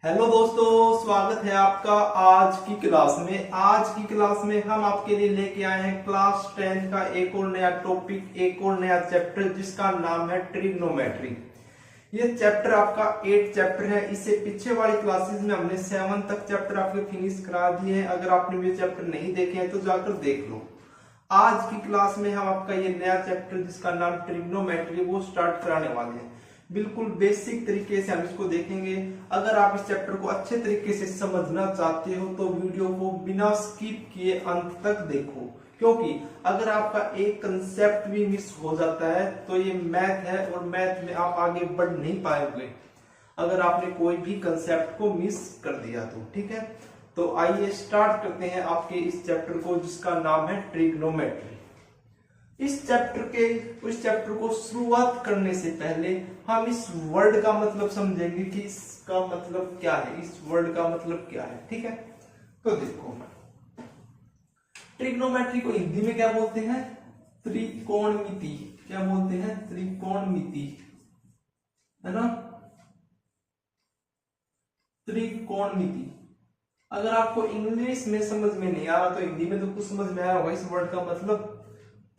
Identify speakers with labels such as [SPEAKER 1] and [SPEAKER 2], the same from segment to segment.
[SPEAKER 1] Hello दोस्तों, स्वागत है आपका आज की क्लास में। आज की क्लास में हम आपके लिए लेके आए हैं क्लास 10 का एक और नया टॉपिक, एक और नया चैप्टर जिसका नाम है ट्रिग्नोमेट्री। ये चैप्टर आपका 8 चैप्टर है। इससे पीछे वाली क्लासेस में हमने 7 तक चैप्टर आपके फिनिश करा दिए हैं। अगर आपने ये चैप्टर नहीं देखे हैं तो जाकर देख लो। आज की क्लास में हम आपका ये नया चैप्टर जिसका नाम ट्रिग्नोमेट्री वो स्टार्ट कराने वाले हैं। बिल्कुल बेसिक तरीके से हम इसको देखेंगे। अगर आप इस चैप्टर को अच्छे तरीके से समझना चाहते हो तो वीडियो को बिना स्किप किए अंत तक देखो, क्योंकि अगर आपका एक कंसेप्ट भी मिस हो जाता है तो ये मैथ है और मैथ में आप आगे बढ़ नहीं पाओगे अगर आपने कोई भी कंसेप्ट को मिस कर दिया तो। ठीक है, तो आइए स्टार्ट करते हैं आपके इस चैप्टर को जिसका नाम है ट्रिग्नोमेट्री। इस चैप्टर को शुरुआत करने से पहले हम इस वर्ड का मतलब समझेंगे कि इसका मतलब क्या है, इस वर्ड का मतलब क्या है। ठीक है, तो देखो, ट्रिग्नोमेट्री को हिंदी में क्या बोलते हैं? त्रिकोणमिति। क्या बोलते हैं? त्रिकोणमिति, है ना, त्रिकोणमिति। अगर आपको इंग्लिश में समझ में नहीं आ रहा तो हिंदी में तो कुछ समझ में आया होगा। इस वर्ड का मतलब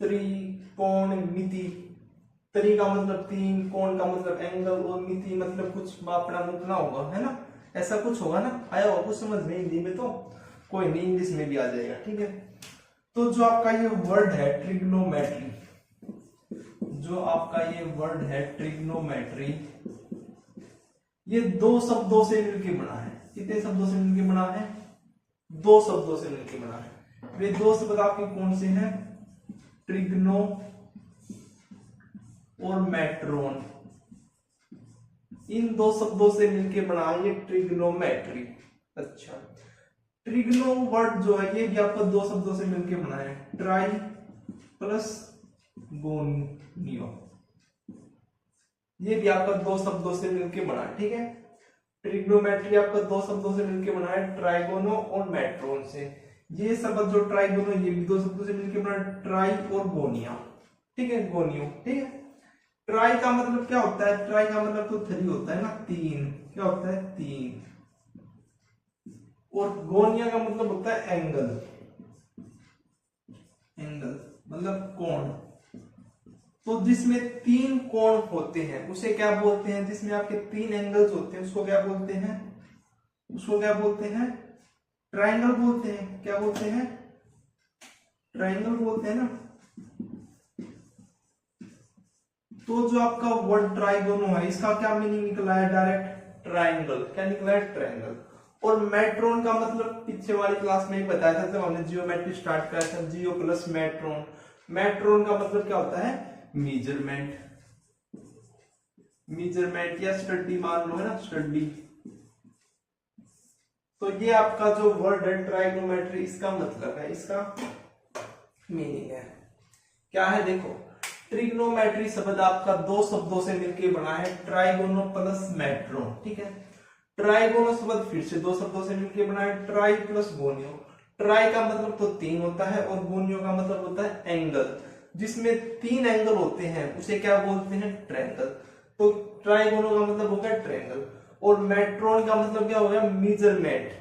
[SPEAKER 1] त्रिकोणमिति। त्रि का मतलब तीन, कोण का मतलब एंगल और मिति मतलब कुछ मापना मुपना होगा, है ना, ऐसा कुछ होगा ना। आया होगा कुछ समझ में हिंदी में, तो कोई नहीं, इंग्लिश में भी आ जाएगा। ठीक है, तो जो आपका ये वर्ड है ट्रिग्नोमेट्री, जो आपका ये वर्ड है ट्रिग्नोमेट्री, ये दो शब्दों से मिलकर बना है। कितने शब्दों से मिलकर बना है? दो शब्दों से मिलकर बना है। वे दो शब्द आपके कौन से हैं? ट्रिग्नो और मेट्रोन। इन दो शब्दों से मिलकर बना है ये ट्रिग्नोमेट्री। अच्छा, ट्रिग्नो वर्ड जो है ये भी आपको दो शब्दों से मिलकर बना है, ट्राई प्लस गोनियो। ये भी आपका दो शब्दों से मिलकर बना है। ठीक है, ट्रिग्नोमेट्री आपका दो शब्दों से मिलकर बना है, ट्राइगोनो और मेट्रोन से। ये शब्द जो ट्राइगोनो, ये भी दो शब्दों से मिलकर बना है, ट्राई और गोनिया। ठीक है, गोनियो। ठीक है, ट्राई का मतलब क्या होता है? ट्राई का मतलब तो 3 होता है ना, 3। क्या होता है? 3। और गोनिया का मतलब होता है एंगल। एंगल मतलब कोण। तो जिसमें 3 कोण होते हैं उसे क्या बोलते हैं? जिसमें आपके 3 एंगल्स होते हैं उसको क्या बोलते हैं? उसको क्या बोलते हैं? ट्रायंगल बोलते हैं। क्या बोलते हैं? ट्रायंगल बोलते हैं ना। तो जो आपका वर्ड ट्राइगोनो है इसका क्या मीनिंग निकला है? Direct triangle. क्या निकला है? ट्रायंगल। और मेट्रोन का मतलब पीछे वाली क्लास में ही बताया था जब हमने जियोमेट्री स्टार्ट किया था, जियो प्लस मेट्रोन। मेट्रोन का मतलब क्या होता है? मेजरमेंट। मेजरमेंट या स्टडी मान लो, है ना, स्टडी। तो ये आपका जो वर्ड है ट्राइगोनोमेट्री, इसका मतलब है, इसका मीनिंग है क्या है? देखो, ट्रिग्नोमेट्री शब्द आपका दो शब्दों से मिलकर बना है, ट्राइगोनो प्लस मेट्रोन। ठीक है, ट्राइगोनो शब्द फिर से दो शब्दों से मिलकर बना है, ट्राई प्लस गोनियो। ट्राई का मतलब तो 3 होता है और गोनियो का मतलब होता है एंगल। जिसमें 3 एंगल होते हैं उसे क्या बोलते हैं? ट्रायंगल। तो ट्राइगोनो का मतलब हो गया ट्रायंगल और मेट्रोन का मतलब क्या हो गया? मेजरमेंट।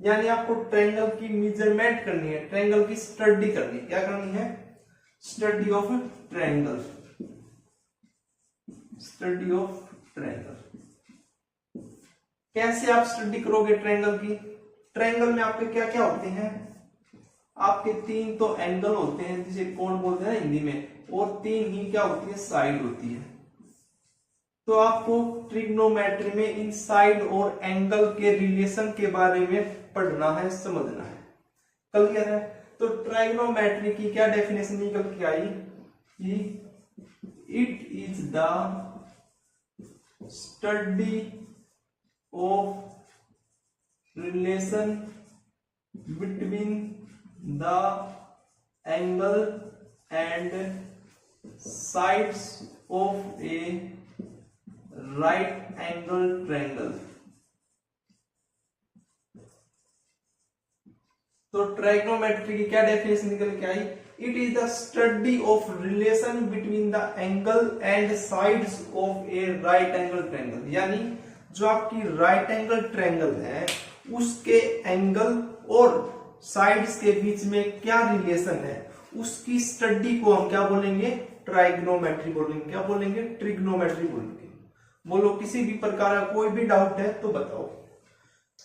[SPEAKER 1] यानी आपको ट्रायंगल की मेजरमेंट करनी है, ट्रायंगल की स्टडी करनी है। क्या करनी है? Study of triangle. Study of triangle. कैसे आप स्टडी करोगे ट्रायंगल की? ट्रायंगल में आपके क्या क्या होते हैं? आपके 3 तो एंगल होते हैं जिसे कोण बोलते हैं हिंदी में, और 3 ही क्या होती है? साइड होती है। तो आपको ट्रिग्नोमेट्री में इन साइड और एंगल के रिलेशन के बारे में पढ़ना है, समझना है। क्लियर है? तो ट्राइग्नोमेट्री की क्या डेफिनेशन निकल के आई कि it is the study of relation between the angle and sides of a right angle triangle. तो ट्राइग्नोमेट्री की क्या डेफिनेशन निकल के आई? It is the study of relation between the angle and sides of a right angle triangle. यानी जो आपकी right angle triangle है उसके एंगल और साइड्स के बीच में क्या रिलेशन है, उसकी स्टडी को हम क्या बोलेंगे, ट्राइग्नोमेट्री बोलेंगे। क्या बोलेंगे, ट्रिग्नोमेट्री बोलेंगे। बोलो किसी भी प्रकार का कोई भी डाउट है तो बताओ,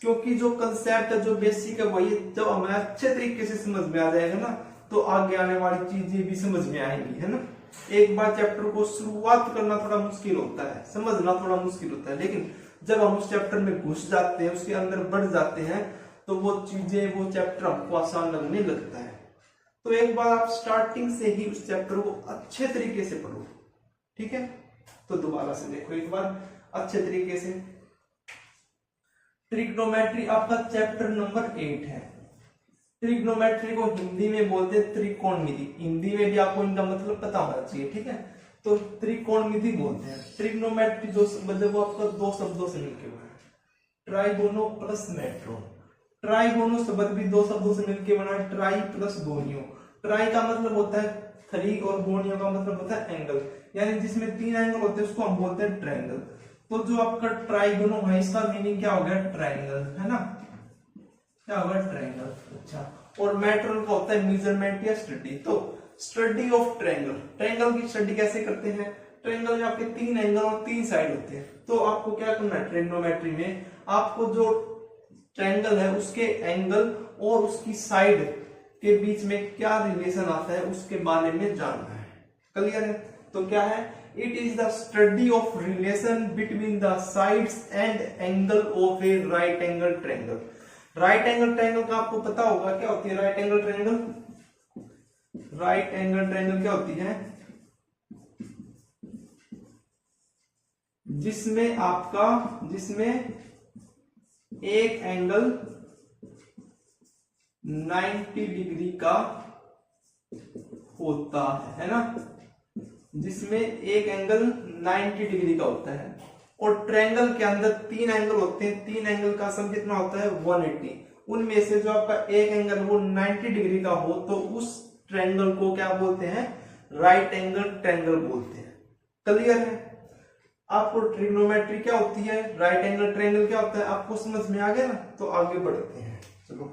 [SPEAKER 1] क्योंकि जो कंसेप्ट है, जो बेसिक है, वही जब हमें अच्छे तरीके से समझ में आ जाएगा ना तो आगे आने वाली चीजें भी समझ में आएंगी, है ना। एक बार चैप्टर को शुरुआत करना थोड़ा मुश्किल होता है, समझना थोड़ा मुश्किल होता है, लेकिन जब हम उस चैप्टर में घुस जाते हैं, उसके अंदर बढ़ जाते हैं, तो वो चीजें, वो चैप्टर हमको आसान लगने लगता है। तो एक बार आप स्टार्टिंग से ही उस चैप्टर को अच्छे तरीके से पढ़ो, ठीक है। तो दोबारा से देखो एक बार अच्छे तरीके से। ट्रिग्नोमेट्री आपका चैप्टर नंबर 8 है। ट्रिग्नोमेट्री को हिंदी में बोलते हैं त्रिकोणमिति। हिंदी में भी आपको इनका मतलब पता होना चाहिए, ठीक है। तो त्रिकोणमिति बोलते हैं। ट्रिग्नोमेट्री जो मतलब वो आपका दो शब्दों से मिलकर बना है, ट्राइगोनो प्लस मेट्रो। ट्राइगोनो शब्द भी दो शब्दों से मिलकर बना है, ट्राई प्लस गोनियो। ट्राई का मतलब होता है थ्री और गोनियो का मतलब होता है एंगल, यानी जिसमें तीन एंगल होते हैं उसको हम बोलते हैं ट्रायंगल। तो जो आपका ट्राइगोनो है इसका मीनिंग क्या हो गया, ट्रायंगल, है ना। क्या होगा, ट्रायंगल। अच्छा, और मेट्रोन का होता है मेजरमेंट या स्टडी। तो स्टडी ऑफ ट्रायंगल, ट्रायंगल की स्टडी कैसे करते हैं। ट्रायंगल में आपके तीन एंगल और तीन साइड होते हैं, तो आपको क्या करना है, ट्रिग्नोमेट्री में आपको जो ट्रायंगल है उसके एंगल और उसकी साइड के बीच में क्या रिलेशन आता है उसके बारे में जानना है। क्लियर है। तो क्या है, it is the study of relation between the sides and angle of a right angle triangle. Right angle triangle का आपको पता होगा क्या होती है right angle triangle. Right angle triangle क्या होती है, जिसमें एक एंगल 90 डिग्री का होता है ना, जिसमें एक एंगल 90 डिग्री का होता है। और ट्रायंगल के अंदर तीन एंगल होते हैं, तीन एंगल का सम कितना होता है, 180। उनमें से जो आपका एक एंगल वो 90 डिग्री का हो तो उस ट्रायंगल को क्या बोलते हैं, राइट एंगल ट्रायंगल बोलते हैं। क्लियर है। आपको ट्रिग्नोमेट्री क्या होती है, राइट एंगल ट्रायंगल क्या होता है, आपको समझ में आ गया ना। तो आगे बढ़ते हैं, चलो।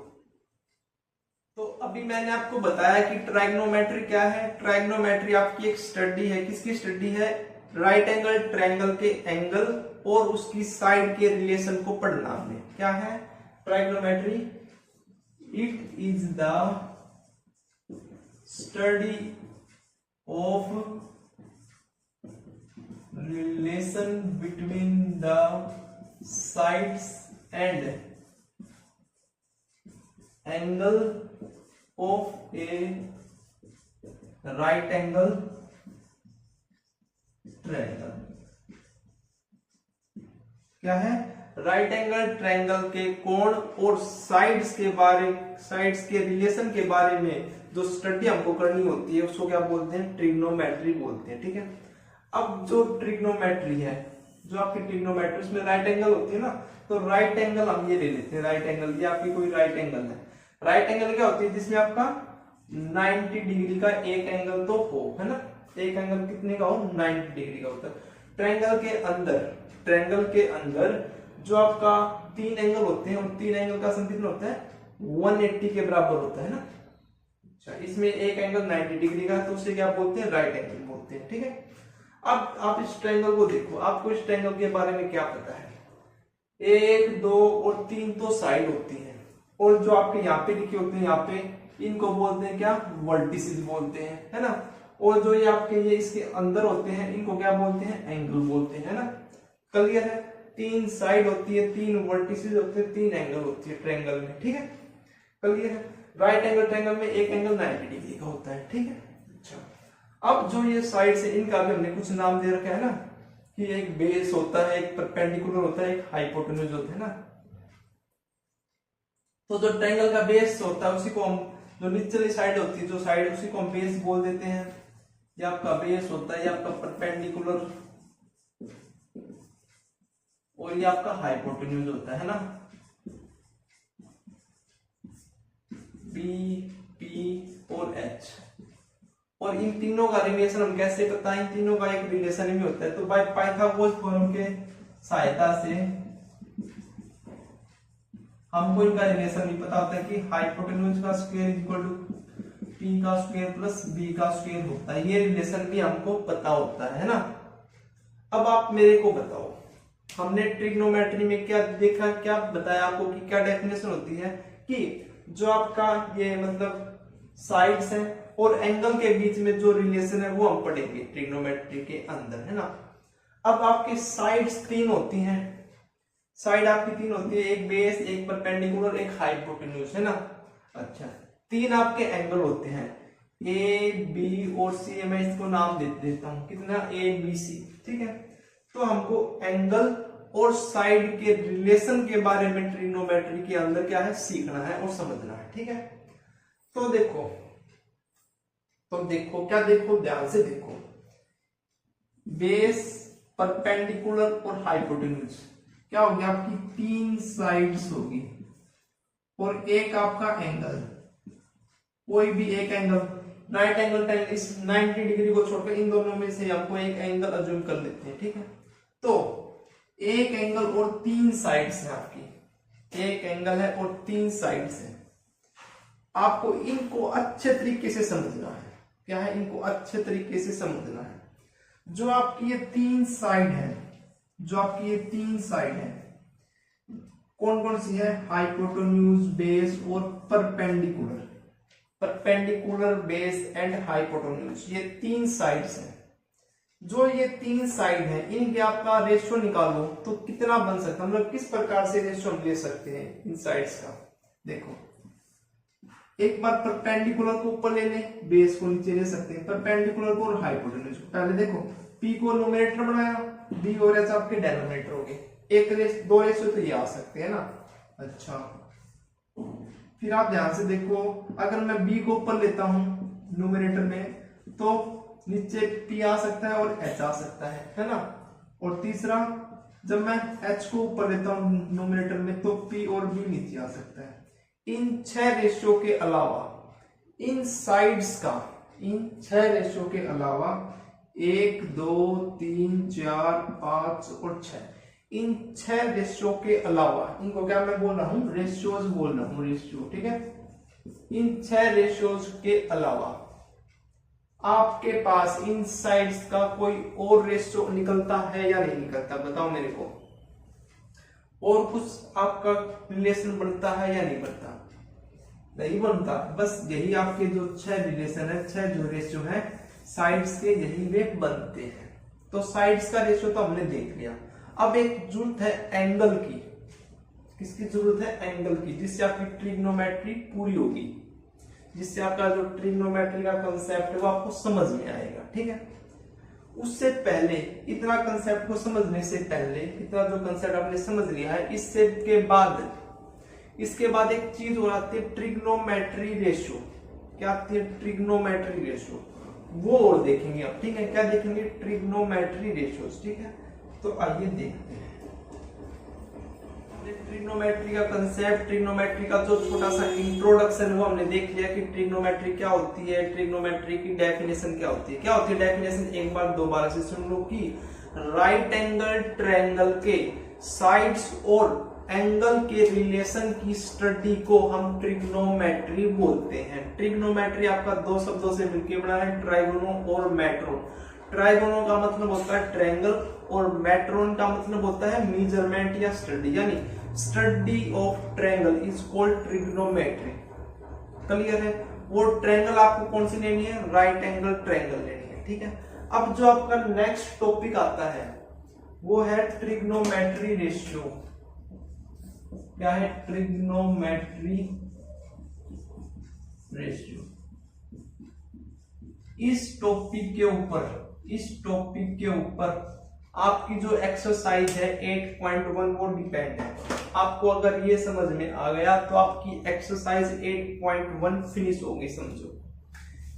[SPEAKER 1] तो अभी मैंने आपको बताया कि ट्राइग्नोमेट्री क्या है। ट्राइग्नोमेट्री आपकी एक स्टडी है, किसकी स्टडी है, राइट एंगल ट्रायंगल के एंगल और उसकी साइड के रिलेशन को पढ़ना हमने। क्या है trigonometry, it is the study of relation between the sides and angle of a right angle triangle. क्या है, राइट एंगल ट्रायंगल के कोण और साइड्स के रिलेशन के बारे में जो स्टडी हमको करनी होती है उसको क्या बोलते हैं, ट्रिग्नोमेट्री बोलते हैं। ठीक है। अब जो ट्रिग्नोमेट्री है, जो आपकी ट्रिग्नोमेट्री उसमें राइट एंगल होती है ना, तो राइट एंगल हम ये ले लेते हैं। राइट एंगल, ये आपकी कोई राइट एंगल है। राइट एंगल क्या होती है, जिसमें आपका 90 डिग्री का एक एंगल तो हो, है ना। एक एंगल कितने का हो, 90 डिग्री का होता है। ट्रायंगल के अंदर जो आपका तीन एंगल होते हैं, और तीन एंगल का सम कितना होता है, 180 के बराबर होता है ना। अच्छा, इसमें एक एंगल 90 डिग्री का है तो उसे क्या बोलते हैं, राइट एंगल बोलते हैं। ठीक है। अब आप इस ट्रायंगल को देखो, आपको इस ट्रायंगल के बारे में क्या पता है, 1, 2 और 3 तो साइड होती है, और जो आपके यहाँ पे लिखे होते हैं, यहाँ पे इनको बोलते हैं क्या, वर्टिसेस बोलते हैं, है ना। और जो ये आपके ये इसके अंदर होते हैं इनको क्या बोलते हैं, एंगल बोलते हैं, है ना। क्लियर है। 3 साइड होती है, 3 वर्टिसेस होते हैं, 3 एंगल होती है ट्रायंगल में। ठीक है, क्लियर है। राइट एंगल ट्रायंगल में एक एंगल 90 डिग्री का होता है। ठीक है। अच्छा, अब जो ये साइड से इनका भी हमने कुछ नाम दे रखा है ना, कि एक बेस होता है, एक परपेंडिकुलर होता है, एक हाइपोटेन्यूज होता है ना। तो जो ट्रायंगल का बेस होता है उसी को हम, जो निचली साइड होती है, जो साइड उसी को हम बेस बोल देते हैं। ये आपका बेस होता है, ये आपका परपेंडिकुलर, और ये आपका हाइपोटेन्यूज होता है ना, बी, पी और एच। और इन तीनों का रिलेशन हम कैसे बताएं, इन तीनों का एक रिलेशन भी होता है। तो बाय पाइथागोरस थ्योरम के सहायता से हमको इनका रिलेशन भी पता होता है कि हाइपोटेन्यूज का स्क्वायर इक्वल टू पी का स्क्वायर प्लस बी का स्क्वायर होता है। ये रिलेशन भी हमको पता होता है ना। अब आप मेरे को बताओ, हमने ट्रिग्नोमेट्री में क्या देखा, क्या बताया आपको कि क्या डेफिनेशन होती है कि जो आपका ये मतलब साइड्स है और एंगल के बीच में जो रिलेशन है वो हम पढ़ेंगे ट्रिग्नोमेट्री के अंदर, है ना। अब आपकी साइड्स तीन होती हैं, साइड आपकी तीन होती है, एक बेस, एक परपेंडिकुलर, एक हाइपोटेन्यूज, है ना। अच्छा, तीन आपके एंगल होते हैं ए बी और सी। मैं इसको नाम दे देता हूं कितना, ए बी सी, ठीक है। तो हमको एंगल और साइड के रिलेशन के बारे में ट्रिग्नोमेट्री के अंदर क्या है, सीखना है और समझना है, ठीक है। तो देखो क्या देखो, ध्यान से देखो, बेस, परपेंडिकुलर और हाइपोटेन्यूज क्या होगी, आपकी तीन साइड्स होगी और एक आपका एंगल, कोई भी एक एंगल, राइट एंगल ट्रायंगल, इस 90 डिग्री को छोड़कर इन दोनों में से हमको एक एंगल अज्यूम कर लेते हैं, ठीक है। तो एक एंगल और तीन साइड्स है आपकी, एक एंगल है और तीन साइड्स है। आपको इनको अच्छे तरीके से समझना है, क्या है, इनको अच्छे तरीके से समझना है। जो आपकी ये तीन साइड है, जो आपकी ये तीन साइड है कौन कौन सी है, हाइपोटेन्यूज, बेस और perpendicular. Perpendicular, base and hypotenuse, ये तीन साइड्स हैं। जो ये तीन साइड है इनके आपका रेशियो निकालो तो कितना बन सकता है, मतलब किस प्रकार से रेशियो हम ले सकते हैं इन साइड्स का। देखो, एक बार परपेंडिकुलर को ऊपर ले लें, बेस को नीचे ले सकते हैं, परपेंडिकुलर को और हाइपोटेन्यूज को। पहले देखो, पी को न्यूमरेटर बनाया, बी और एच आपके डिनोमिनेटर हो गए, दो रेशियो तो ये आ सकते हैं ना। अच्छा, फिर आप ध्यान से देखो, अगर मैं बी को ऊपर लेता हूं न्यूमरेटर में तो नीचे पी आ सकता है और एच आ सकता है ना। और तीसरा, जब मैं एच को ऊपर लेता हूं न्यूमरेटर में तो पी और बी नीचे आ सकता है। इन 6 रेशियो के अलावा इन साइड्स का, इन 6 रेशियो के अलावा 1 2 3 4 5 और 6, इन 6 रेशियो के अलावा, इनको क्या मैं बोल रहा हूं, रेशियोज बोल रहा हूं, रेशियो, ठीक है। इन 6 रेशियोज के अलावा आपके पास इन साइड्स का कोई और रेशियो निकलता है या नहीं निकलता, बताओ मेरे को। और कुछ आपका रिलेशन बनता है या नहीं बनता, नहीं बनता। बस यही आपके जो 6 रिलेशन है, 6 जो रेशियो है साइड्स के, यही वे बनते हैं। तो साइड्स का रेशियो तो हमने देख लिया। अब एक जरूरत है एंगल की। किसकी जरूरत है, एंगल की, जिससे आपकी ट्रिग्नोमेट्री पूरी होगी, जिससे आपका जो ट्रिग्नोमेट्री का कंसेप्ट है वो आपको समझ में आएगा, ठीक है। उससे पहले, इतना कंसेप्ट को समझने से पहले, इतना जो कंसेप्ट आपने समझ लिया है, इसके बाद एक चीज और आती है, ट्रिग्नोमेट्री रेशियो। क्या आती है, ट्रिग्नोमेट्री रेशियो, वो और देखेंगे आप, ठीक है। क्या देखेंगे, ट्रिग्नोमेट्री रेशियोज, ठीक है। तो आइए देखते हैं ट्रिग्नोमेट्री का कंसेप्ट, ट्रिग्नोमेट्री का जो छोटा सा इंट्रोडक्शन वो हमने देख लिया कि ट्रिग्नोमेट्री क्या होती है, ट्रिग्नोमेट्री की डेफिनेशन क्या होती है। क्या होती है डेफिनेशन, एक बार दोबारा से सुन लो कि राइट एंगल ट्रायंगल के साइड्स और एंगल के रिलेशन की स्टडी को हम ट्रिग्नोमेट्री बोलते हैं। ट्रिग्नोमेट्री आपका दो शब्दों से मिलकर बना है, ट्राइगोनो और मेट्रोन। ट्राइगोनो का मतलब होता है ट्रायंगल और मेट्रोन का मतलब होता है मेजरमेंट या स्टडी, यानी study of triangle is called trigonometry. Clear है। वो ट्रायंगल आपको कौन सी लेनी है, राइट एंगल ट्रायंगल लेनी है, ठीक है। अब जो आपका नेक्स्ट टॉपिक आता है वो है ट्रिग्नोमेट्री रेशियो। क्या है, ट्रिग्नोमेट्री रेशियो। इस टॉपिक के ऊपर आपकी जो एक्सरसाइज है 8.1 वो डिपेंड है। आपको अगर ये समझ में आ गया तो आपकी एक्सरसाइज 8.1 फिनिश हो गई, समझो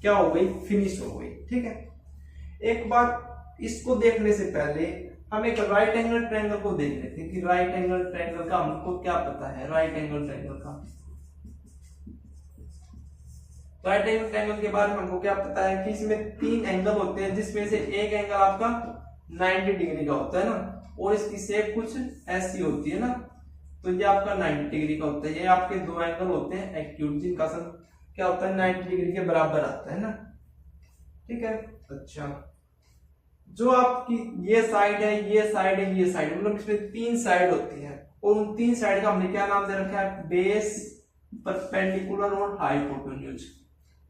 [SPEAKER 1] क्या हो गई, फिनिश हो गई, ठीक है। एक बार इसको देखने से पहले हम एक राइट एंगल ट्रायंगल को देख लेते हैं कि राइट एंगल ट्रायंगल का हमको क्या पता है। राइट एंगल ट्रायंगल के बारे में हमको क्या पता है कि इसमें 3 एंगल होते हैं, जिसमें से एक एंगल आपका 90 डिग्री का होता है ना, और इसकी शेप कुछ ऐसी होती है ना, तो ये आपका 90 डिग्री का होता है। ये आपके दो एंगल होते हैं एक्यूट, जिनका सम क्या होता है 90 डिग्री के बराबर आता है ना, ठीक है। अच्छा, जो आपकी ये साइड है, ये साइड है, ये साइड, मतलब इसमें 3 साइड होती है, और उन 3 साइड का हमने क्या नाम दे रखा है, बेस, परपेंडिकुलर और hypotenuse.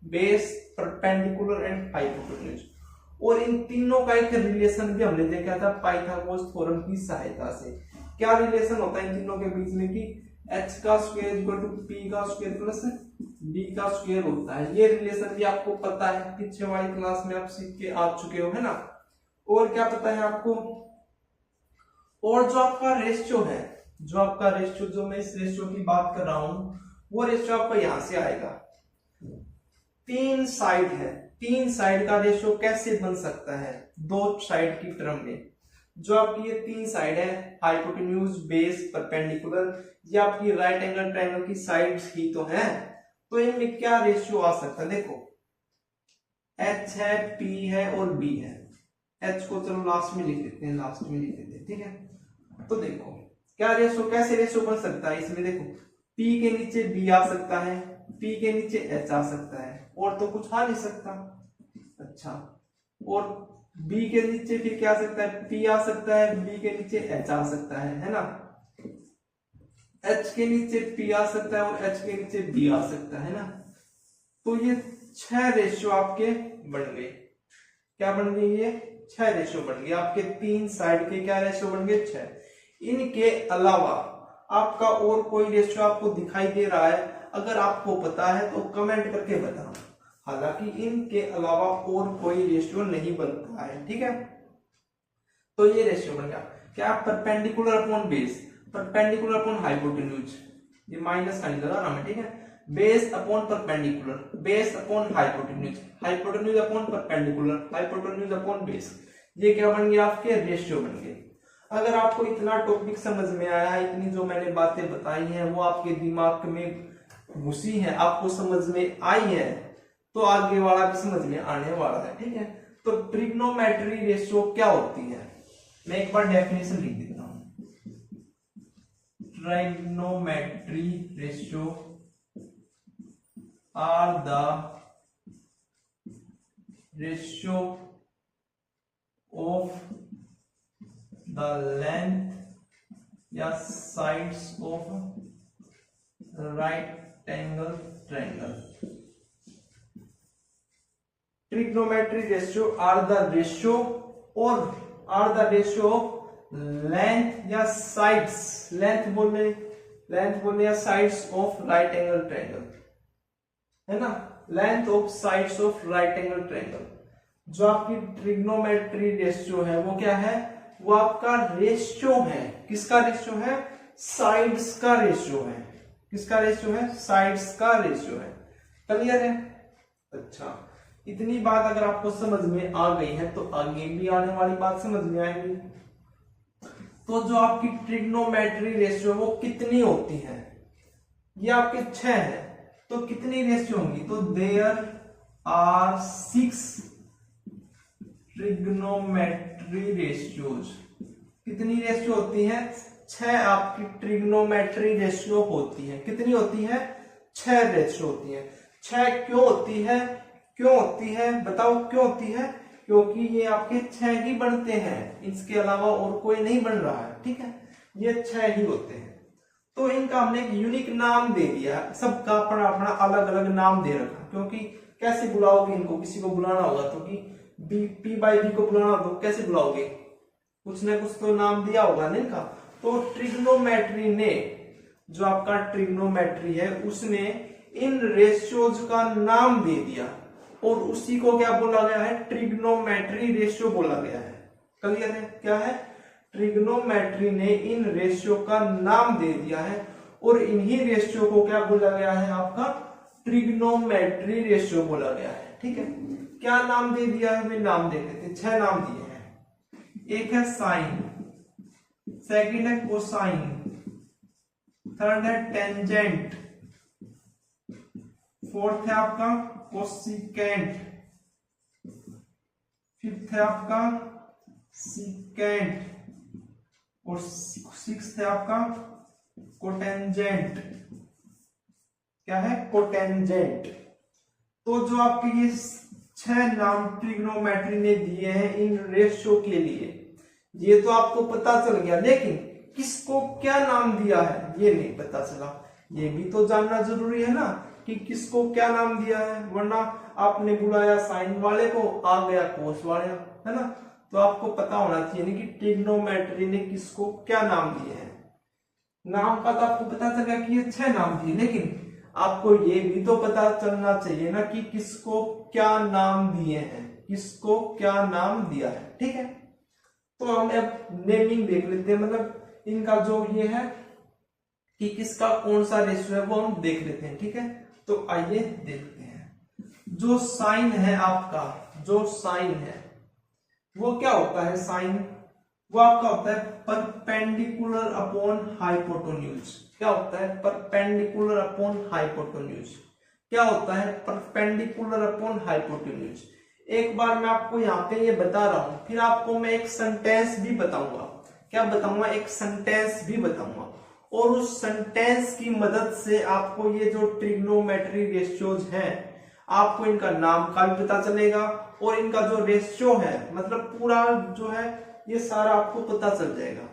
[SPEAKER 1] Base, perpendicular and hypotenuse. और इन तीनों का एक रिलेशन भी हमने देखा था पाइथागोरस थ्योरम की सहायता से। क्या रिलेशन होता है इन तीनों के बीच में कि h का स्क्वायर इक्वल टू p का स्क्वायर प्लस b का स्क्वायर होता है। ये रिलेशन भी आपको पता है, पीछे वाली क्लास में आप सीख के आ चुके हो, है ना। और क्या पता है आपको, और जो आपका रेशियो है, जो आपका रेशियो, जो मैं इस रेशियो की बात कर रहा हूं, वो रेशियो आपका यहां से आएगा। 3 साइड है, 3 साइड का रेशियो कैसे बन सकता है 2 साइड की टर्म में। जो आपकी ये 3 साइड है, हाइपोटेन्यूज, बेस, परपेंडिकुलर, ये आपकी राइट एंगल ट्रायंगल की साइड्स ही तो है। तो इनमें क्या रेशियो आ सकता है, देखो h है, p है और b है। h को चलो लास्ट में लिख देते हैं, लास्ट में लिख देते हैं, ठीक है। तो देखो क्या रेशियो, कैसे रेशियो बन सकता है इसमें, देखो p के नीचे b आ सकता है, p के नीचे h आ सकता है, और तो कुछ आ नहीं सकता। अच्छा, और b के नीचे फिर क्या आ सकता है, p आ सकता है, b के नीचे h आ सकता है ना। h के नीचे p आ सकता है और h के नीचे b आ सकता है ना। तो ये 6 रेशियो आपके बन गए। क्या बन गए, ये 6 रेशियो बन गए आपके। 3 साइड के क्या रेशियो बन गए, 6। इनके अलावा आपका और कोई रेशियो आपको दिखाई दे रहा है, अगर आपको पता है तो कमेंट करके बताओ। हालांकि इनके अलावा और कोई रेशियो नहीं बनता है, ठीक है। तो ये रेशियो बन गया क्या, perpendicular upon base, perpendicular upon hypotenuse, ये माइनस का नहीं लगा ना मैं, ठीक है। Base upon perpendicular, base upon hypotenuse, hypotenuse upon perpendicular, hypotenuse upon base, ये क्या बन गया, आपके रेशियो बन गए। अगर आपको इतना टॉपिक समझ में आया है, इतनी जो मैंने बातें बताई हैं वो आपके दिमाग में घुसी है, आपको समझ में आई है, तो आगे वाला भी समझ में आने वाला है, ठीक है। तो ट्रिग्नोमेट्री रेशियो क्या होती है, मैं एक बार डेफिनेशन लिख देता हूं। Trigonometry ratio are the ratio of the length या sides of right angle triangle. Trigonometry ratio are the ratio और are the ratio of length या साइड्स, लेंथ बोलने या sides of right angle triangle, है ना। Length of sides of right angle triangle. जो आपकी trigonometry ratio है वो क्या है, वो आपका रेशियो है, किसका रेशियो है, साइड्स का रेशियो है। किसका रेशियो है, साइड्स का रेशियो है। क्लियर है। अच्छा, इतनी बात अगर आपको समझ में आ गई है तो आगे भी आने वाली बात समझ में आएगी। तो जो आपकी ट्रिग्नोमेट्री रेशियो वो कितनी होती है, ये आपके 6 है, तो कितनी रेशियो होंगी, तो देयर आर 6 ट्रिग्नोमेट्री रेशियोज। कितनी रेशियो होती है, 6 आपकी ट्रिग्नोमेट्री रेशियो होती है। कितनी होती है, 6 रेशियो होती है। 6 क्यों होती है, क्यों होती है बताओ, क्यों होती है, क्योंकि ये आपके 6 ही बनते हैं, इसके अलावा और कोई नहीं बन रहा है, ठीक है। ये 6 ही होते हैं। तो इनका हमने एक यूनिक नाम दे दिया, सबका अपना अपना अलग अलग नाम दे रखा, क्योंकि कैसे बुलाओगे इनको, किसी को बुलाना होगा तो कि p बाई बी को बुलाना तो कैसे बुलाओगे, कुछ ना कुछ तो नाम दिया होगा ना इनका। तो ट्रिग्नोमेट्री ने, जो आपका ट्रिग्नोमेट्री है उसने इन रेशियोज का नाम दे दिया और उसी को क्या बोला गया है, ट्रिग्नोमेट्री रेशियो बोला गया है। क्लियर है, क्या है, ट्रिग्नोमेट्री ने इन रेशियो का नाम दे दिया है और इन्हीं रेशियो को क्या बोला गया है, आपका ट्रिग्नोमेट्री रेशियो बोला गया है, ठीक है। क्या नाम दे दिया है, वे नाम दे देते हैं, 6 नाम दिए हैं। एक है साइन, सेकंड है कोसाइन, थर्ड है टेंजेंट, फोर्थ है आपका कोसिकेंट, फिफ्थ है आपका सिकेंट, और सिक्स है आपका कोटेंजेंट। क्या है? कोटेंजेंट। तो जो आपके ये 6 नाम ट्रिग्नोमेट्री ने दिए हैं इन रेशियो के लिए, ये तो आपको पता चल गया, लेकिन किसको क्या नाम दिया है ये नहीं पता चला। ये भी तो जानना जरूरी है ना कि किसको क्या नाम दिया है, वरना आपने बुलाया साइन वाले को, आ गया कोस वाले, है ना। तो आपको पता होना चाहिए कि ट्रिग्नोमेट्री ने किसको क्या नाम दिए हैं। नाम का तो आपको पता चला कि ये 6 नाम दिए, लेकिन आपको ये भी तो पता चलना चाहिए ना कि किसको क्या नाम दिए हैं, किसको क्या नाम दिया है। ठीक है, तो हम अब नेमिंग देख लेते हैं, मतलब इनका जो ये है कि किसका कौन सा रेशियो है वो हम देख लेते हैं। ठीक है, तो आइए देखते हैं। जो साइन है आपका, जो साइन है वो क्या होता है? साइन वो आपका होता है परपेंडिकुलर अपॉन हाइपोटेन्यूज। क्या होता है? Perpendicular upon hypotenuse. क्या होता है? Perpendicular upon hypotenuse. एक बार मैं आपको यहाँ पे ये बता रहा हूं, फिर आपको मैं एक सेंटेंस भी बताऊंगा। क्या बताऊंगा? एक सेंटेंस भी बताऊंगा, और उस सेंटेंस की मदद से आपको ये जो ट्रिग्नोमेट्री रेशियोज हैं, आपको इनका नाम का भी पता चलेगा, और इनका जो रेशियो है, मतलब पूरा जो है ये सारा आपको पता चल जाएगा।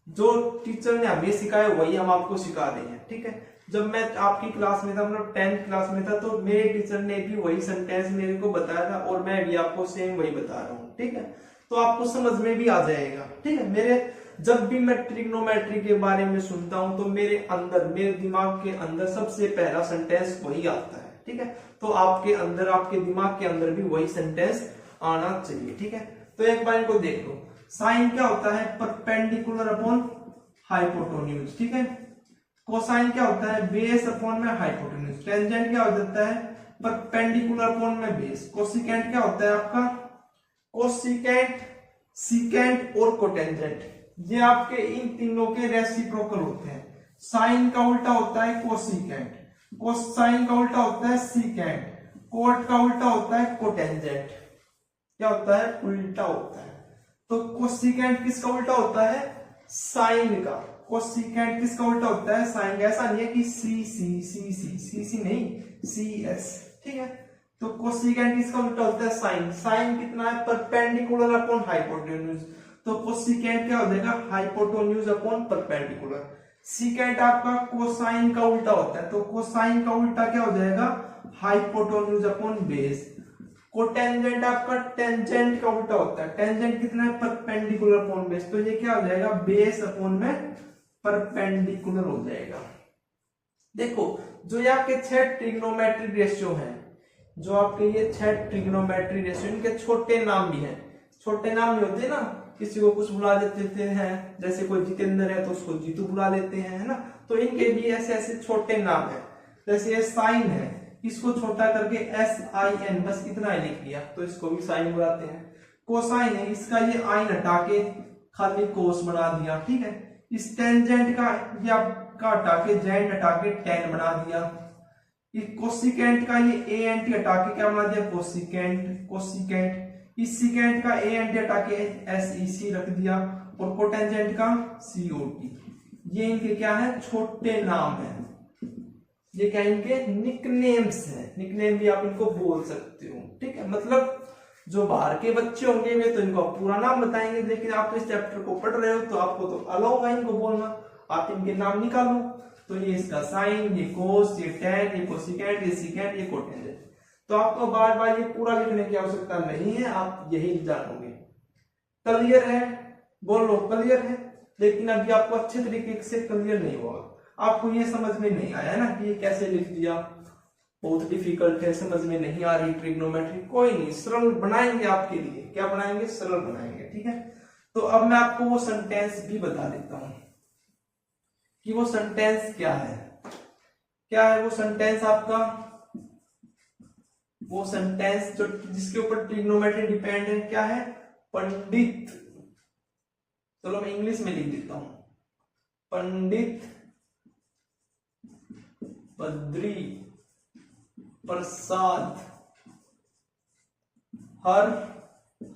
[SPEAKER 1] जो टीचर ने हमें सिखाया वही हम आपको सिखा रहे हैं। ठीक है, जब मैं आपकी क्लास में था, मतलब 10th क्लास में था, तो मेरे टीचर ने भी वही सेंटेंस मेरे को बताया था, और मैं भी आपको सेम वही बता रहा हूँ। ठीक है, तो आपको समझ में भी आ जाएगा। ठीक है, मेरे जब भी मैं ट्रिग्नोमेट्री के बारे में सुनता हूं तो मेरे अंदर, मेरे दिमाग के अंदर सबसे पहला सेंटेंस वही आता है। ठीक है, तो आपके अंदर, आपके दिमाग के अंदर भी वही सेंटेंस आना चाहिए। ठीक है, तो एक बार इनको देख लो। साइन क्या होता है? Perpendicular upon hypotenuse. ठीक है, कोसाइन क्या होता है? बेस अपॉन में हाइपोटेन्यूज। टेंजेंट क्या हो जाता है? परपेंडिकुलर अपॉन में बेस। कोसिकेंट क्या होता है आपका? कोसिकेंट, सिकेंट और कोटेंजेंट, ये आपके इन तीनों के रेसिप्रोकल होते हैं। साइन का उल्टा होता है कोसिकेंट, कोसाइन का उल्टा होता है सिकेंट, कोट का उल्टा होता है कोटेंजेंट। क्या होता है? उल्टा होता है। तो कोसिकेंट किसका उल्टा होता है? साइन का। कोसिकेंट किसका उल्टा होता है? साइन का। ऐसा नहीं है कि सी सी सी सी सी सी नहीं, सी एस। ठीक है, तो कोसिकेंट किसका उल्टा होता है? साइन। साइन कितना है? Perpendicular upon hypotenuse. तो कोसिकेंट क्या हो जाएगा? Hypotenuse upon perpendicular. सिकेंट आपका कोसाइन का उल्टा होता है, तो कोसाइन का उल्टा क्या हो जाएगा? Hypotenuse upon base. कोटेंजेंट आपका टेंजेंट का उल्टा होता है। टेंजेंट कितना है? परपेंडिकुलर अपॉन बेस, तो ये क्या हो जाएगा? बेस अपॉन में परपेंडिकुलर हो जाएगा। देखो, जो ये आपके 6 ट्रिग्नोमेट्रिक रेशियो हैं, जो आपके ये 6 ट्रिग्नोमेट्रिक रेशियो, इनके छोटे नाम भी हैं। छोटे नाम भी होते हैं ना, किसी को कुछ बुला देते हैं, जैसे कोई जितेंद्र है तो उसको जीतू बुला लेते हैं, है ना। तो इनके भी ऐसे ऐसे छोटे नाम है। जैसे ये साइन है, इसको छोटा करके SIN, बस इतना ही लिख दिया, तो इसको भी साइन बुलाते हैं। कोसाइन है, इसका ये आइन हटा के खाली कोस बना दिया। ठीक है, इस टेंजेंट का ये आपका हटा के जेंट हटा के टेन बना दिया। कोसिकेंट का ये ANT हटा के क्या बना दिया? Cosecant, cosecant. इस सिकेंट का ANT हटा के SEC रख दिया, और कोटेंजेंट का COT। ये इनके क्या है? छोटे नाम है। ये क्या इनके निकनेम्स हैं। निकनेम भी आप इनको बोल सकते हो। ठीक है, मतलब जो बाहर के बच्चे होंगे वे तो इनको पूरा नाम बताएंगे, लेकिन आप इस चैप्टर को पढ़ रहे हो तो आपको तो अलाउ होगा इनको बोलना। आप इनके नाम निकालो, तो ये इसका साइन, ये कोस, ये टेन, ये कोसिकेंट, ये सिकेंट, ये कोटेंजेंट। तो आपको बार बार ये पूरा लिखने की आवश्यकता नहीं है, आप यही जानोगे। क्लियर है? बोलो क्लियर है। लेकिन अभी आपको अच्छे तरीके से क्लियर नहीं होगा, आपको ये समझ में नहीं आया ना कि ये कैसे लिख दिया, बहुत डिफिकल्ट है, समझ में नहीं आ रही ट्रिग्नोमेट्री। कोई नहीं, सरल बनाएंगे आपके लिए। क्या बनाएंगे? सरल बनाएंगे। ठीक है, तो अब मैं आपको वो सेंटेंस भी बता देता हूं कि वो सेंटेंस क्या है। क्या है वो सेंटेंस आपका? वो सेंटेंस जो जिसके ऊपर ट्रिग्नोमेट्री डिपेंड है, क्या है? पंडित, चलो मैं इंग्लिश में लिख देता हूं, पंडित बद्री प्रसाद हर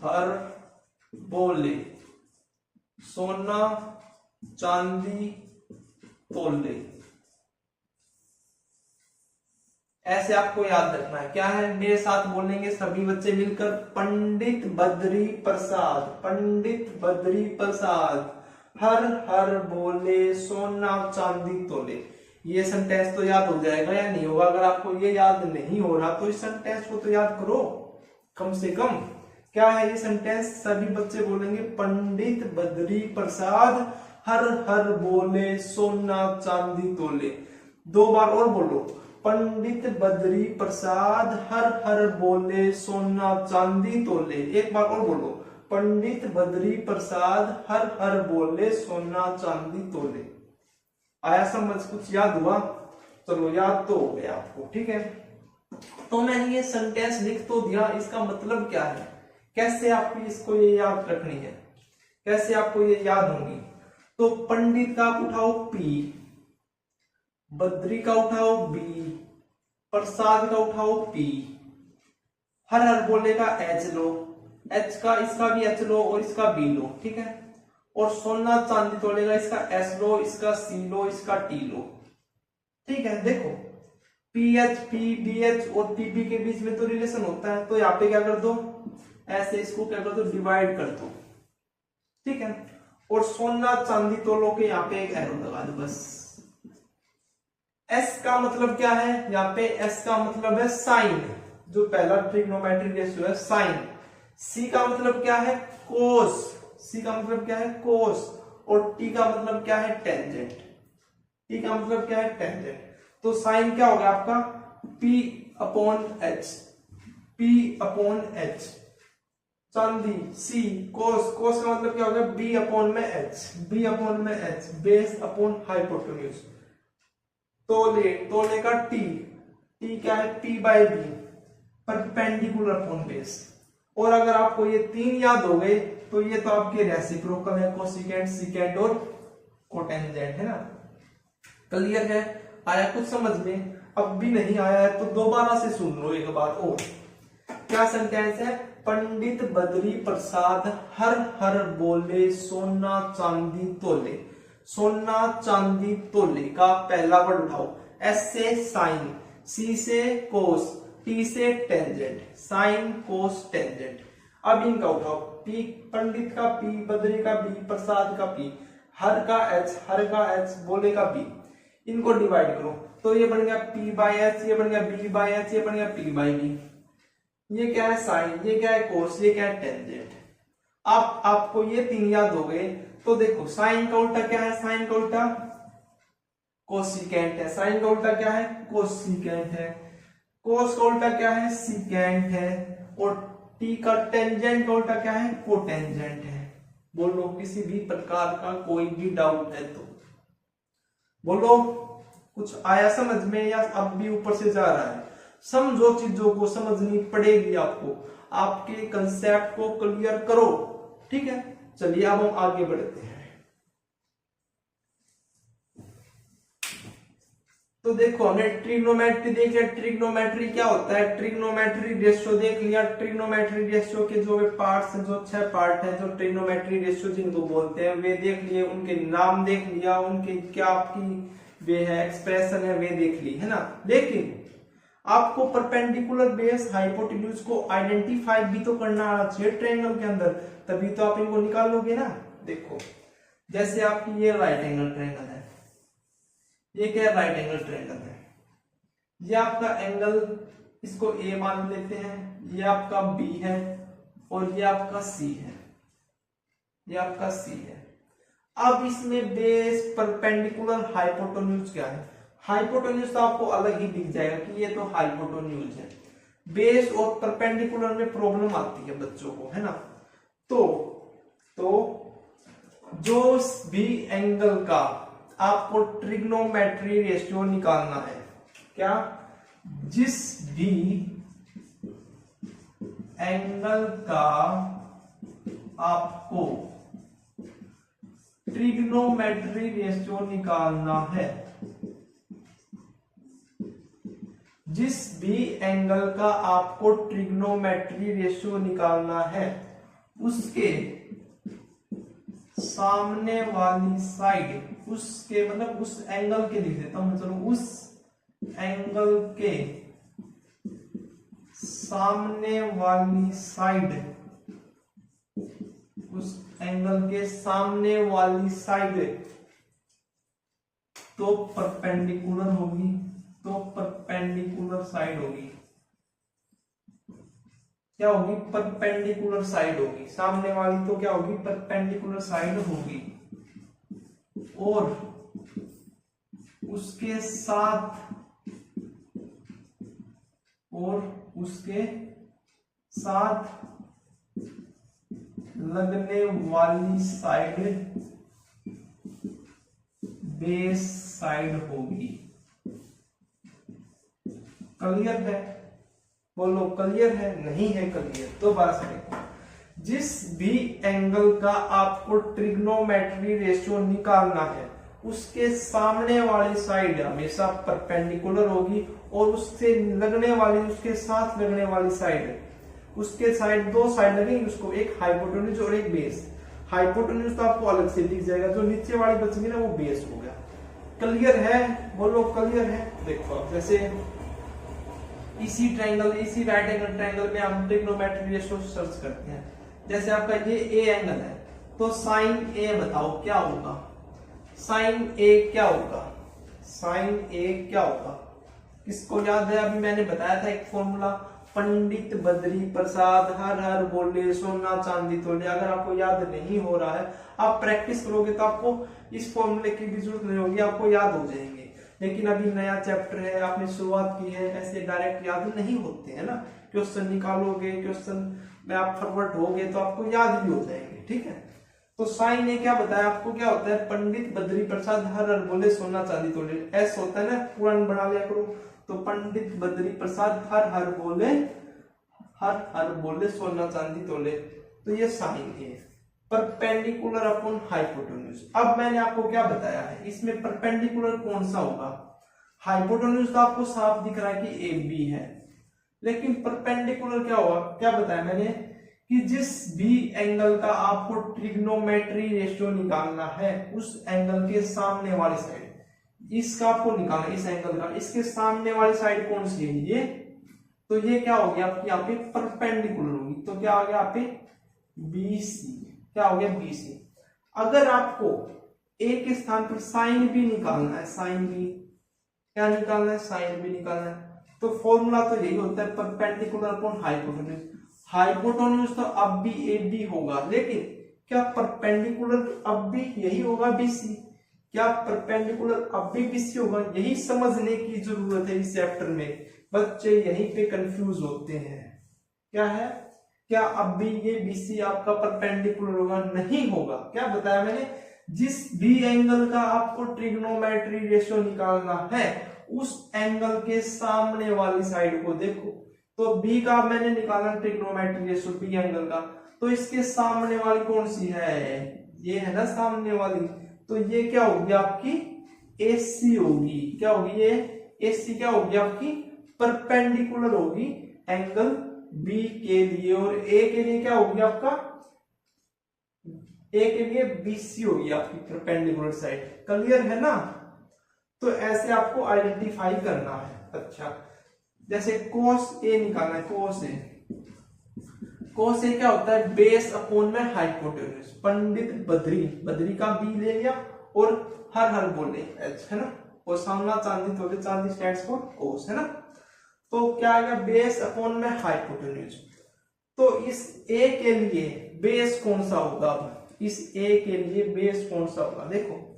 [SPEAKER 1] हर बोले। सोना चांदी तोले। ऐसे आपको याद रखना है। क्या है, मेरे साथ बोलेंगे सभी बच्चे मिलकर, पंडित बद्री प्रसाद, पंडित बद्री प्रसाद हर हर बोले सोना चांदी तोले। ये सेंटेंस तो याद हो जाएगा या नहीं होगा? अगर आपको ये याद नहीं हो रहा तो इस सेंटेंस को तो याद करो कम से कम। क्या है ये सेंटेंस? सभी बच्चे बोलेंगे, पंडित बद्री प्रसाद हर हर बोले सोना चांदी तोले। 2 बार और बोलो, पंडित बद्री प्रसाद हर हर बोले सोना चांदी तोले। 1 बार और बोलो, पंडित बद्री प्रसाद हर हर बोले सोना चांदी तोले। आया समझ? कुछ याद हुआ? चलो याद तो हो गया आपको, ठीक है। तो मैंने ये सेंटेंस लिख तो दिया, इसका मतलब क्या है, कैसे आपकी इसको ये याद रखनी है, कैसे आपको ये याद होंगी? तो पंडित का उठाओ पी, बद्री का उठाओ बी, प्रसाद का उठाओ पी, हर हर बोले का एच लो, एच का इसका भी एच लो और इसका बी लो, ठीक है। और सोना चांदी तोलेगा, इसका एस लो, इसका सी लो, इसका टी लो, ठीक है। देखो P H P B H और पी बी के बीच में तो रिलेशन होता है, तो यहाँ पे क्या कर दो, ऐसे इसको क्या कर दो, डिवाइड कर दो, ठीक है। और सोना चांदी तोलो के यहाँ पे एक एरो लगा दो बस। एस का मतलब क्या है, यहाँ पे एस का मतलब है साइन, जो पहला ट्रिग्नोमेट्रिक रेशियो है साइन। सी का मतलब क्या है, कोस, सी का मतलब क्या है, कोस। और टी का मतलब क्या है, टेंजेंट, टी का मतलब क्या है, टेंजेंट। तो साइन क्या हो गया आपका, P upon H, P upon H. चांदी सी, कोस, कोस का मतलब क्या हो गया, B अपॉन में एच, B अपॉन में एच, बेस अपॉन हाइपोटेन्यूज। तोले, तोले का T, T क्या है, P by B, perpendicular upon base. और अगर आपको ये 3 याद हो गए तो ये तो आपके रेसिप्रोकल है, कोसिकेंट, सिकेंट और कोटेंजेंट, है ना। क्लियर है? आया कुछ समझ में? अब भी नहीं आया है तो दोबारा से सुन लो एक बार और। क्या सेंटेंस है, पंडित बद्री प्रसाद हर हर बोले सोना चांदी तोले। सोना चांदी तोले का पहला वर्ड उठाओ, एस से साइन, सी से कोस, टी से टेंजेंट, साइन कोस टेंजेंट। अब इनका उठाओ, पी, पंडित का पी, बद्री का बी, प्रसाद का पी, हर का एच, हर का एच, बोले का बी। इनको डिवाइड करो तो ये बन गया P बाई एच, ये बन गया B बाई एच, ये बन गया P बाई बी। ये क्या है, साइन, ये क्या है, कोस, ये क्या है, टेंजेंट। अब आपको ये 3 याद हो गए तो देखो साइन का उल्टा क्या है, साइन का उल्टा कोसिकेंट है, साइन का उल्टा क्या है, कोसिकेंट है। कोस का उल्टा क्या है, सिकेंट है। और टी का टेंजेंट का उल्टा क्या है, कोटेंजेंट है। बोलो किसी भी प्रकार का कोई भी डाउट है तो बोलो। कुछ आया समझ में या अब भी ऊपर से जा रहा है? समझो, चीजों को समझनी पड़ेगी आपको, आपके कंसेप्ट को क्लियर करो, ठीक है। चलिए अब हम आगे बढ़ते हैं। तो देखो हमने ट्रिग्नोमेट्री देख लिया, ट्रिग्नोमेट्री क्या होता है, ट्रिग्नोमेट्री रेशियो देख लिया। ट्रिग्नोमेट्री रेशियो के जो पार्ट्स हैं, जो 6 पार्ट हैं, जो ट्रिग्नोमेट्री रेशियो जिनको बोलते हैं, वे देख लिए, उनके नाम देख लिया, उनके क्या आपकी वे है एक्सप्रेशन है वे देख ली, है ना। लेकिन आपको परपेंडिकुलर बेस हाइपोटेन्यूज को आइडेंटिफाई भी तो करना आना चाहिए ट्रायंगल के अंदर, तभी तो आप इनको निकालोगे ना। देखो जैसे आपकी ये राइट एंगल ट्रायंगल है, ये क्या है, राइट एंगल ट्रायंगल है। ये आपका एंगल, इसको ए मान लेते हैं, ये आपका बी है और ये आपका सी है, ये आपका सी है। अब इसमें बेस परपेंडिकुलर हाइपोटेन्यूज क्या है, हाइपोटेन्यूज तो आपको अलग ही दिख जाएगा कि ये तो हाइपोटेन्यूज है। बेस और परपेंडिकुलर में प्रॉब्लम आती है बच्चों को, है ना। तो जो भी एंगल का आपको ट्रिग्नोमेट्री रेशियो निकालना है, क्या, जिस भी एंगल का आपको ट्रिग्नोमेट्री रेशियो निकालना है, जिस भी एंगल का आपको ट्रिग्नोमेट्री रेशियो निकालना है, उसके सामने वाली साइड, उसके मतलब उस एंगल के लिख देता हूं, चलो उस एंगल के सामने वाली साइड, उस एंगल के सामने वाली साइड तो परपेंडिकुलर होगी, तो परपेंडिकुलर साइड होगी, क्या होगी, परपेंडिकुलर साइड होगी, सामने वाली तो क्या होगी, परपेंडिकुलर साइड होगी। और उसके साथ, और उसके साथ लगने वाली साइड बेस साइड होगी। क्लियर है? बोलो क्लियर है? नहीं है क्लियर तो बात देखो, जिस भी एंगल का आपको ट्रिग्नोमेट्री रेशियो निकालना है उसके सामने वाली साइड हमेशा परपेंडिकुलर होगी, और उससे लगने वाली, उसके साथ लगने वाली साइड, उसके साइड दो साइड लगेंगी उसको, एक हाइपोटेन्यूज और एक बेस। हाइपोटेन्यूज तो आपको अलग से दिख जाएगा, जो नीचे वाली बचेगी ना वो बेस हो गया। क्लियर है? बोलो क्लियर है? देखो अब जैसे इसी ट्रायंगल, इसी राइट एंगल ट्रायंगल में हम ट्रिग्नोमेट्री रेशियो सर्च करते हैं। जैसे आपका ये ए एंगल है तो साइन ए बताओ क्या होगा, साइन ए क्या होगा, साइन ए क्या होगा, किसको याद है? अभी मैंने बताया था एक फॉर्मूला, पंडित बद्री प्रसाद हर हर बोले सोना चांदी तोले। अगर आपको याद नहीं हो रहा है, आप प्रैक्टिस करोगे तो आपको इस फॉर्मूले की भी जरूरत नहीं होगी, आपको याद हो जाएंगे। लेकिन अभी नया चैप्टर है, आपने शुरुआत की है, ऐसे डायरेक्ट याद नहीं होते है ना, क्वेश्चन निकालोगे, क्वेश्चन में आप फॉरवर्ड होगे तो आपको याद भी हो जाएंगे। ठीक है, तो साइन ने क्या बताया आपको, क्या होता है, पंडित बद्री प्रसाद हर हर बोले सोना चांदी तोले। ऐसा होता है ना, पुराण बना लिया करो, तो पंडित बद्री प्रसाद हर हर बोले सोना चांदी तोले, तो ये साइन है, परपेंडिकुलर अपॉन हाइपोटेन्यूज। अब मैंने आपको क्या बताया है, इसमें परपेंडिकुलर कौन सा होगा, हाइपोटेन्यूज तो आपको साफ दिख रहा है कि ए बी है, लेकिन परपेंडिकुलर क्या होगा, क्या बताया मैंने कि जिस भी एंगल का आपको ट्रिग्नोमेट्री रेशियो निकालना है उस एंगल के सामने वाली साइड, इसका आपको निकालना, इस एंगल का, इसके सामने वाली साइड कौन सी है, ये, तो ये क्या होगी आपकी यहाँ पे परपेंडिकुलर होगी, तो क्या आ गया यहाँ पे BC, क्या हो गया BC। अगर आपको ए के स्थान पर साइन भी निकालना है, साइन भी क्या निकालना है, साइन भी निकालना है, तो फॉर्मूला तो यही होता है परपेंडिकुलर अपॉन हाइपोटेन्यूज। हाइपोटेन्यूज तो अब भी AB होगा, लेकिन क्या परपेंडिकुलर अब भी यही होगा BC, क्या परपेंडिकुलर अब भी BC होगा, यही समझने की जरूरत है इस चैप्टर में। बच्चे यहीं पे कंफ्यूज होते हैं, क्या है, क्या अब भी ये BC आपका परपेंडिकुलर होगा, नहीं होगा। क्या बताया मैंने, जिस भी एंगल का आपको ट्रिग्नोमेट्री रेशियो निकालना है उस एंगल के सामने वाली साइड को देखो, तो B का मैंने निकाला ट्रिग्नोमेट्री रेशियो B एंगल का, तो इसके सामने वाली कौन सी है, ये है ना सामने वाली, तो ये क्या होगी आपकी AC होगी, क्या होगी ये AC, क्या होगी आपकी परपेंडिकुलर होगी एंगल B के लिए, और A के लिए क्या होगी आपका, A के लिए BC होगी आपकी परपेंडिकुलर साइड। क्लियर है ना? तो ऐसे आपको आइडेंटिफाई करना है। अच्छा, जैसे cos A निकालना है, cos A क्या होता है, बेस अपॉन में हाइपोटेन्यूज। पंडित बद्री, बद्री का B ले लिया और हर हर बोले H है ना, और सामना चांदी तोले, चांदी स्टैंड्स फॉर cos है ना, तो क्या आएगा बेस अपॉन में हाइपोटेन्यूज। तो इस A के लिए बेस कौन सा होगा, इस A के लिए बेस कौन सा होगा, देखो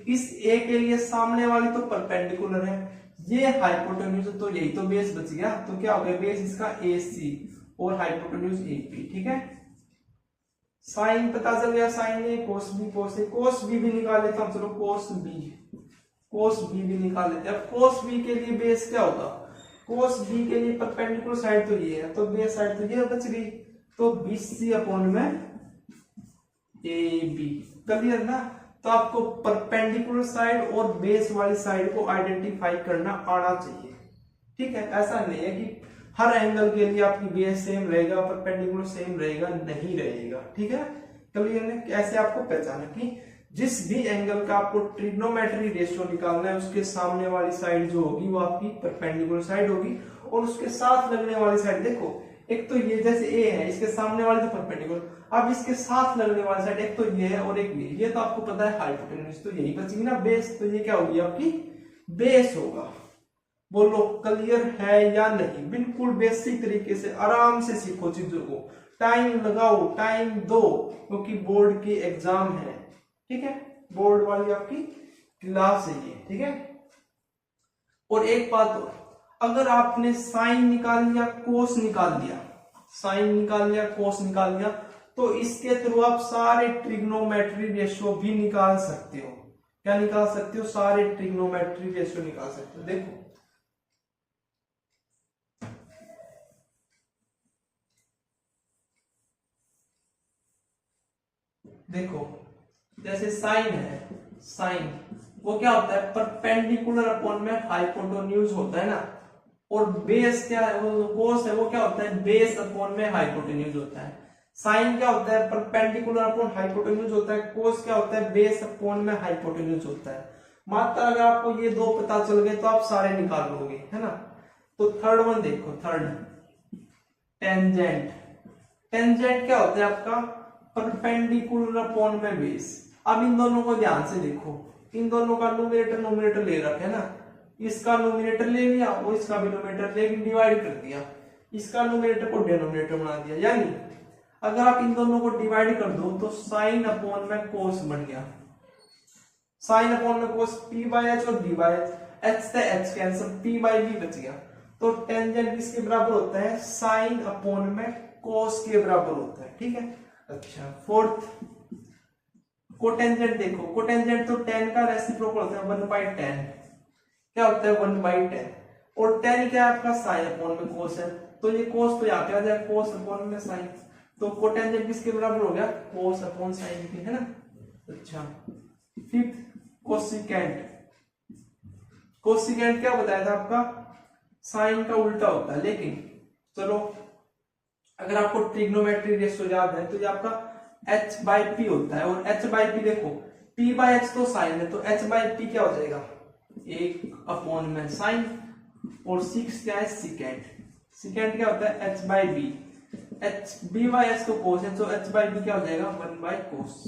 [SPEAKER 1] इस A के लिए सामने वाली तो परपेंडिकुलर है, ये हाइपोटेन्यूज, तो यही तो बेस बच गया, तो क्या हो गया बेस इसका AC और हाइपोटेन्यूज AP। ठीक है, साइन पता चल गया, साइन ए, कोस बी, कोस बी भी निकाल लेता हूं, चलो कोस बी भी निकाल लेते हैं। अब कोस बी के लिए बेस क्या होगा, कोस बी के लिए परपेंडिकुलर साइड तो ये है, तो बेस साइड तो ये बच गई, तो BC अपॉन में AB। क्लियर ना? तो आपको परपेंडिकुलर साइड और बेस वाली साइड को आइडेंटिफाई करना आना चाहिए। ठीक है, ऐसा नहीं है कि हर एंगल के लिए आपकी बेस सेम रहेगा, परपेंडिकुलर सेम रहेगा, नहीं रहेगा। ठीक है, क्लियर है? कैसे आपको पहचाना कि जिस भी एंगल का आपको ट्रिग्नोमेट्री रेशियो निकालना है उसके सामने वाली साइड जो होगी वो आपकी परपेंडिकुलर साइड होगी, और उसके साथ लगने वाली साइड देखो, एक तो ये जैसे ए है इसके सामने वाली तो परपेंडिकुलर, अब इसके साथ लगने वाली साइड एक तो ये है और एक ये तो आपको पता है हाइपोटेन्यूज, तो यही बचेगी ना बेस, तो ये क्या होगी आपकी बेस होगा। बोलो क्लियर है या नहीं? बिल्कुल बेसिक तरीके से आराम से सीखो चीजों को, टाइम लगाओ, टाइम दो, क्योंकि बोर्ड की एग्जाम है, ठीक है? बोर्ड वाली आपकी क्लास है ये, ठीक है? और एक बात और, अगर आपने साइन निकाल लिया, कोस निकाल लिया, साइन निकाल लिया, कोस निकाल लिया, तो इसके थ्रू आप सारे ट्रिग्नोमेट्री रेशियो भी निकाल सकते हो। क्या निकाल सकते हो? सारे ट्रिग्नोमेट्री रेशियो निकाल सकते हो। देखो देखो जैसे साइन है, साइन वो क्या होता है? परपेंडिकुलर अपॉन में हाइपोटेन्यूज होता है ना, और बेस क्या है? वो कोस है, वो क्या होता है? बेस अपॉन में हाइपोटेन्यूज होता है। साइन क्या होता है? परपेंडिकुलर अपॉन हाइपोटेन्यूज होता है। कोस क्या होता है? बेस अपॉन में हाइपोटेन्यूज होता है। मात्र अगर आपको ये दो पता चल गए तो आप सारे निकाल लोगे, है ना? तो थर्ड वन देखो, थर्ड टेंजेंट। टेंजेंट क्या होता है आपका? परपेंडिकुलर अपॉन में बेस। अब इन दोनों को ध्यान से देखो, इन दोनों का न्यूमरेटर न्यूमरेटर ले रखे है ना, इसका न्यूमरेटर ले लिया और इसका भी न्यूमरेटर लेकिन डिवाइड कर दिया, इसका न्यूमरेटर को डिनोमिनेटर बना दिया। यानी अगर आप इन दोनों को डिवाइड कर दो तो साइन अपॉन में कोस बन गया, साइन अपॉन में कोस, पी बाय एच और डी बाय एच, एच से H cancel, P by B बच गया। तो टेंजेंट किसके बराबर होता है? साइन अपॉन में कोस के बराबर होता है, ठीक है? अच्छा, फोर्थ कोटेंजेंट देखो, कोटेंजेंट तो tan का रेसिप्रोकल होता है 1/10, क्या होता है? 1/10, और tan क्या है आपका? साइन अपॉन में कोस है, तो ये कोस तो यहाँ पे आ जाए, कोस अपॉन में साइन, तो कोटेंजेंट किसके बराबर हो गया? कोस अपॉन साइन के, है ना? अच्छा, फिफ्थ कोसिकेंट। कोसिकेंट क्या बताया था आपका? साइन का उल्टा होता है, लेकिन चलो अगर आपको ट्रिग्नोमेट्री रेशियो याद है तो ये आपका h बाई पी होता है, और h बाई पी देखो, p बाई h तो साइन है, तो h बाई पी क्या हो जाएगा? 1 अपॉन में साइन, और 6 क्या है? सिकेंट। सिकेंट क्या होता है? h by B, h b by h तो कोस है, तो h बाई बी क्या हो जाएगा? 1 बाई कोस।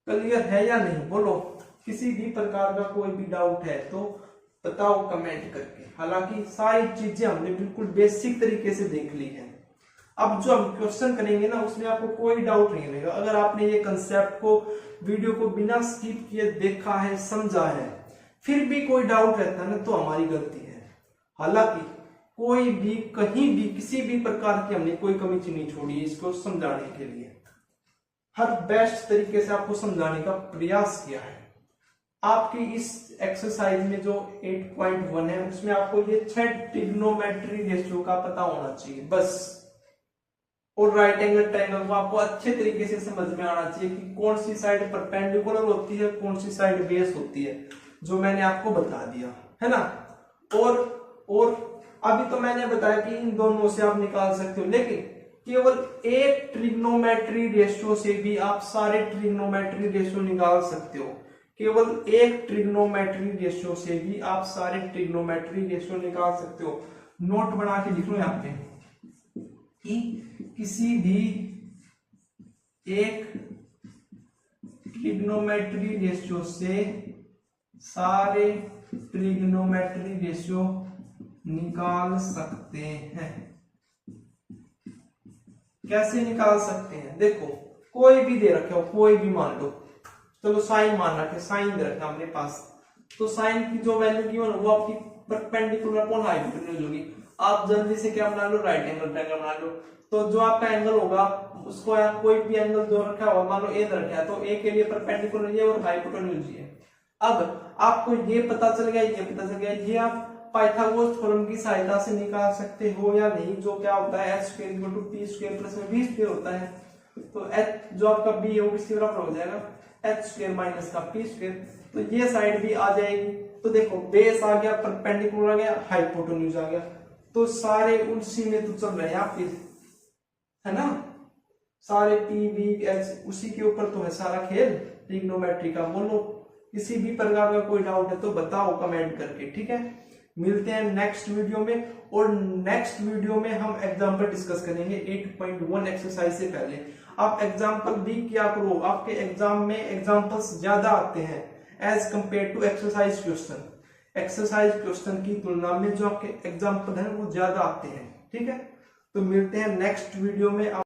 [SPEAKER 1] क्लियर है या नहीं? बोलो, किसी भी प्रकार का कोई भी डाउट है तो बताओ कमेंट करके। हालांकि सारी चीजें हमने बिल्कुल बेसिक तरीके से देख ली है। अब जो हम क्वेश्चन करेंगे ना उसमें आपको कोई डाउट नहीं रहेगा। अगर आपने ये कंसेप्ट को, वीडियो को बिना स्किप किए देखा है, समझा है, फिर भी कोई डाउट रहता है ना तो हमारी गलती है। हालांकि कोई भी कहीं भी किसी भी प्रकार की हमने कोई कमी नहीं छोड़ी इसको समझाने के लिए, हर बेस्ट तरीके से आपको समझाने का प्रयास किया है। आपकी इस एक्सरसाइज में जो 8.1 है उसमें आपको ये 6 ट्रिग्नोमेट्री रेशियो का पता होना चाहिए बस, और राइट एंगल ट्रायंगल को आपको अच्छे तरीके से समझ में आना चाहिए कि कौन सी साइड परपेंडिकुलर होती है, कौन सी साइड बेस होती है, जो मैंने आपको बता दिया है ना। और अभी तो मैंने बताया कि इन दोनों से आप निकाल सकते हो, लेकिन केवल एक ट्रिग्नोमेट्री रेशियो से भी आप सारे ट्रिग्नोमेट्री रेशियो निकाल सकते हो। केवल एक ट्रिग्नोमेट्री रेशियो से भी आप सारे ट्रिग्नोमेट्री रेशियो निकाल सकते हो। नोट बना के लिख लो यहाँ पे कि किसी भी एक ट्रिग्नोमेट्री रेशियो से सारे ट्रिग्नोमेट्री रेशियो निकाल सकते हैं। कैसे निकाल सकते हैं? देखो, कोई भी दे रखे हो, कोई भी मान लो, चलो साइन मान रखे, साइन दे रखा अपने पास, तो साइन की जो वैल्यू की हो वो आपकी परपेंडिकुलर अपॉन हाइपोटेन्यूज होगी। आप जल्दी से क्या बना लो? राइट एंगल ट्रायंगल बना लो। तो जो आपका एंगल होगा उसको आप कोई भी एंगल जो रखा होगा, मान लो ए रखा है, तो ए के लिए परपेंडिकुलर ये और हाइपोटेन्यूज ये। अब आपको ये पता चल गया, ये पता चल गया, ये आप पाइथागोरस थ्योरम की सहायता से निकाल सकते हो या नहीं, जो क्या होता है h square equal to p square plus में v स्क्वायर होता है। तो h जो आपका b है वो किसके बराबर हो जाएगा? h स्क्वायर माइनस का p स्क्वायर। तो ये साइड भी आ जाएगी। तो देखो, बेस आ गया, परपेंडिकुलर आ गया, हाइपोटेन्यूज आ गया, तो सारे उसी में तो चल रहे हैं आप, है ना? सारे पी वी एच उसी के ऊपर तो है सारा खेल ट्रिग्नोमेट्री का। बोलो किसी भी प्रकार का कोई डाउट है तो बताओ कमेंट करके, ठीक है। मिलते हैं नेक्स्ट वीडियो में, और नेक्स्ट वीडियो में हम एग्जाम्पल डिस्कस करेंगे 8.1 एक्सरसाइज से पहले। आप एग्जाम्पल भी क्या करो, आपके एग्जाम में एग्जाम्पल्स ज्यादा आते हैं as compare to exercise question. Exercise question की तुलना में जो आपके एग्जाम्पल हैं वो ज्यादा आते हैं, ठीक है। तो मिलते हैं नेक्स्ट वीडियो में।